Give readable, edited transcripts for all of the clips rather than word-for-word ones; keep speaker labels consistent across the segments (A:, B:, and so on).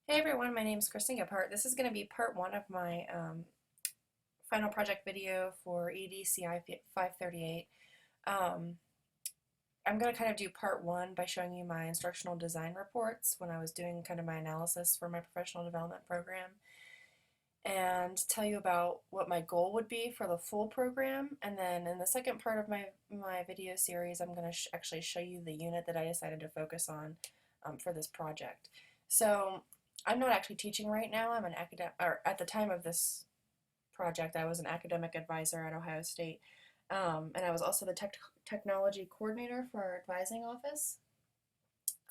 A: Hey everyone, my name is Kristen Gephardt. This is going to be part one of my final project video for EDCI 538. Um, I'm going to kind of do part one by showing you my instructional design reports when I was doing kind of my analysis for my professional development program, and tell you about what my goal would be for the full program. And then in the second part of my video series, I'm going to actually show you the unit that I decided to focus on for this project. So I'm not actually teaching right now. I'm an academic, or at the time of this project, I was an academic advisor at Ohio State, and I was also the technology coordinator for our advising office.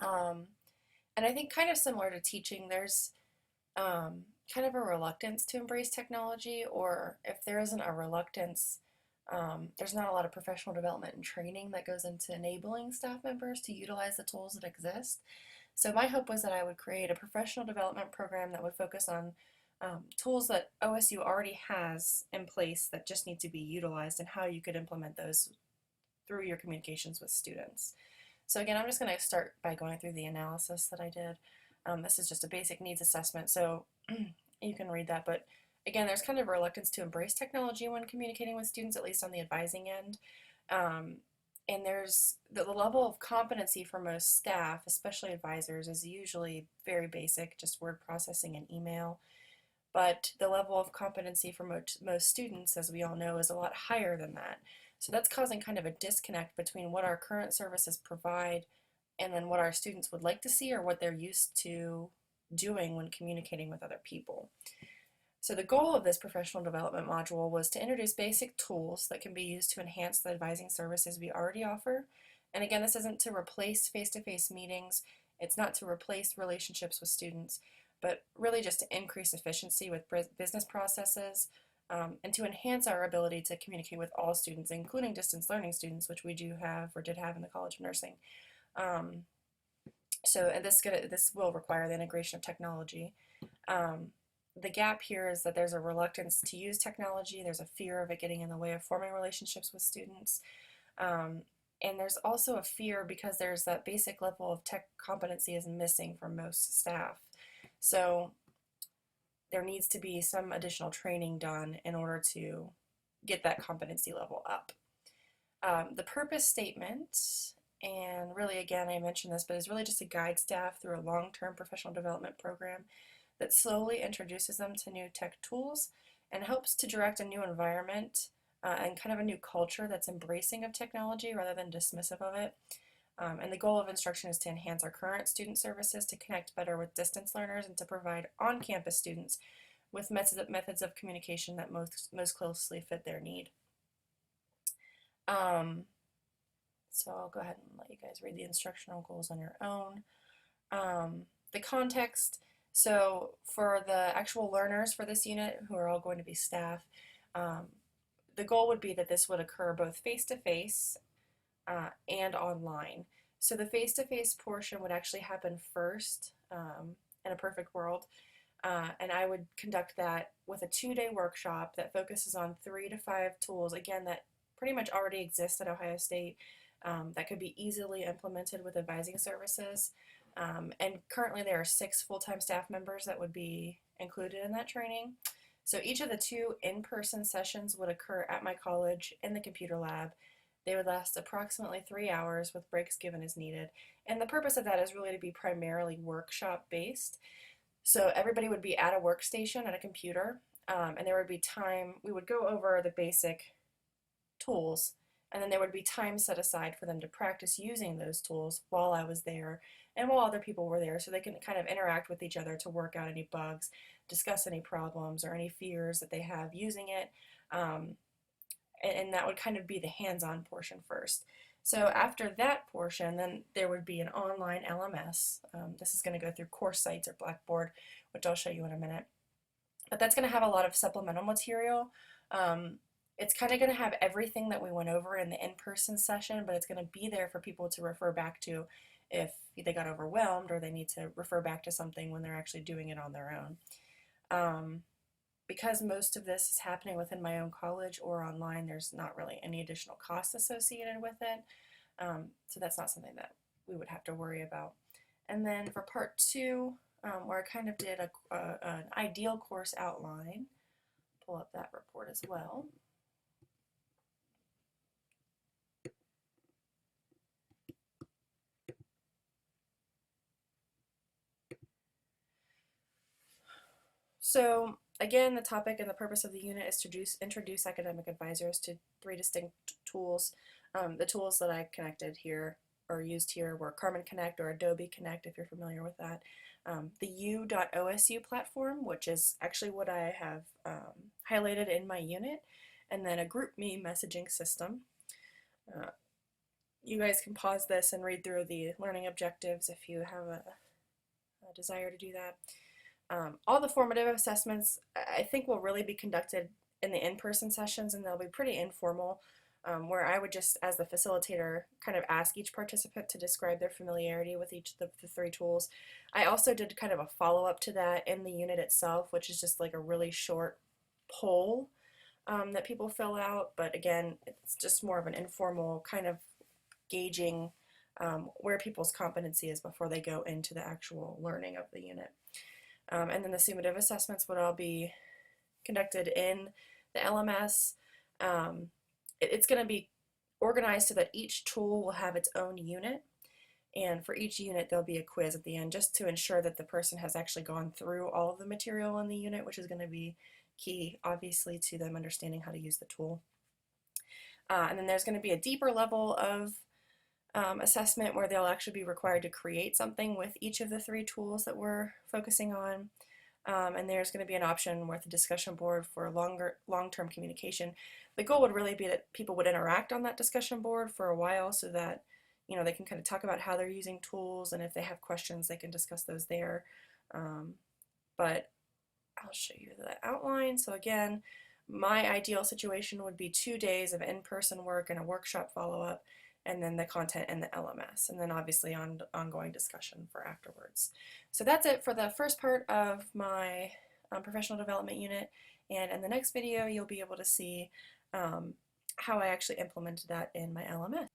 A: Um, and I think kind of similar to teaching, there's kind of a reluctance to embrace technology, or if there isn't a reluctance, there's not a lot of professional development and training that goes into enabling staff members to utilize the tools that exist. So my hope was that I would create a professional development program that would focus on tools that OSU already has in place that just need to be utilized, and how you could implement those through your communications with students. So again, I'm just going to start by going through the analysis that I did. This is just a basic needs assessment, so you can read that. But again, there's kind of a reluctance to embrace technology when communicating with students, at least on the advising end. And there's the level of competency for most staff, especially advisors, is usually very basic, just word processing and email. But the level of competency for most students, as we all know, is a lot higher than that. So that's causing kind of a disconnect between what our current services provide and then what our students would like to see, or what they're used to doing when communicating with other people. So the goal of this professional development module was to introduce basic tools that can be used to enhance the advising services we already offer. And again, this isn't to replace face-to-face meetings. It's not to replace relationships with students, but really just to increase efficiency with business processes, and to enhance our ability to communicate with all students, including distance learning students, which we do have or did have in the College of Nursing. And this will require the integration of technology. The gap here is that there's a reluctance to use technology. There's a fear of it getting in the way of forming relationships with students. And there's also a fear because there's that basic level of tech competency is missing from most staff. So there needs to be some additional training done in order to get that competency level up. The purpose statement, and really again I mentioned this, but is really just to guide staff through a long-term professional development program that slowly introduces them to new tech tools and helps to direct a new environment and kind of a new culture that's embracing of technology rather than dismissive of it. And the goal of instruction is to enhance our current student services, to connect better with distance learners, and to provide on-campus students with methods of communication that most closely fit their need. So I'll go ahead and let you guys read the instructional goals on your own. The context, so for the actual learners for this unit, who are all going to be staff, the goal would be that this would occur both face-to-face and online. So the face-to-face portion would actually happen first in a perfect world, and I would conduct that with a 2-day workshop that focuses on 3 to 5 tools, again, that pretty much already exist at Ohio State, that could be easily implemented with advising services. And currently there are 6 full-time staff members that would be included in that training. So each of the 2 in-person sessions would occur at my college in the computer lab. They would last approximately 3 hours with breaks given as needed. And the purpose of that is really to be primarily workshop based. So everybody would be at a workstation at a computer, and there would be time, we would go over the basic tools, and then there would be time set aside for them to practice using those tools while I was there and while other people were there, so they can kind of interact with each other to work out any bugs, discuss any problems or any fears that they have using it. And that would kind of be the hands-on portion first. So after that portion, then there would be an online LMS. This is going to go through course sites or Blackboard, which I'll show you in a minute. But that's going to have a lot of supplemental material. It's kind of going to have everything that we went over in the in-person session, but it's going to be there for people to refer back to if they got overwhelmed or they need to refer back to something when they're actually doing it on their own. Because most of this is happening within my own college or online, there's not really any additional costs associated with it. So that's not something that we would have to worry about. And then for part 2, where I kind of did an ideal course outline. Pull up that report as well. So again, the topic and the purpose of the unit is to introduce academic advisors to three distinct tools. The tools that I connected here or used here were Carmen Connect or Adobe Connect, if you're familiar with that. The U.OSU platform, which is actually what I have highlighted in my unit, and then a GroupMe messaging system. You guys can pause this and read through the learning objectives if you have a desire to do that. All the formative assessments I think will really be conducted in the in-person sessions, and they'll be pretty informal, where I would just, as the facilitator, kind of ask each participant to describe their familiarity with each of the three tools. I also did kind of a follow-up to that in the unit itself, which is just like a really short poll that people fill out, but again, it's just more of an informal kind of gauging where people's competency is before they go into the actual learning of the unit. And then the summative assessments would all be conducted in the LMS. It's going to be organized so that each tool will have its own unit, and for each unit there'll be a quiz at the end just to ensure that the person has actually gone through all of the material in the unit, which is going to be key, obviously, to them understanding how to use the tool. And then there's going to be a deeper level of assessment where they'll actually be required to create something with each of the three tools that we're focusing on. And there's going to be an option with a discussion board for long-term communication. The goal would really be that people would interact on that discussion board for a while so that they can kind of talk about how they're using tools, and if they have questions they can discuss those there. But I'll show you the outline. So again, my ideal situation would be 2 days of in-person work and a workshop follow-up, and then the content in the LMS, and then obviously ongoing discussion for afterwards. So that's it for the first part of my professional development unit, and in the next video you'll be able to see how I actually implemented that in my LMS.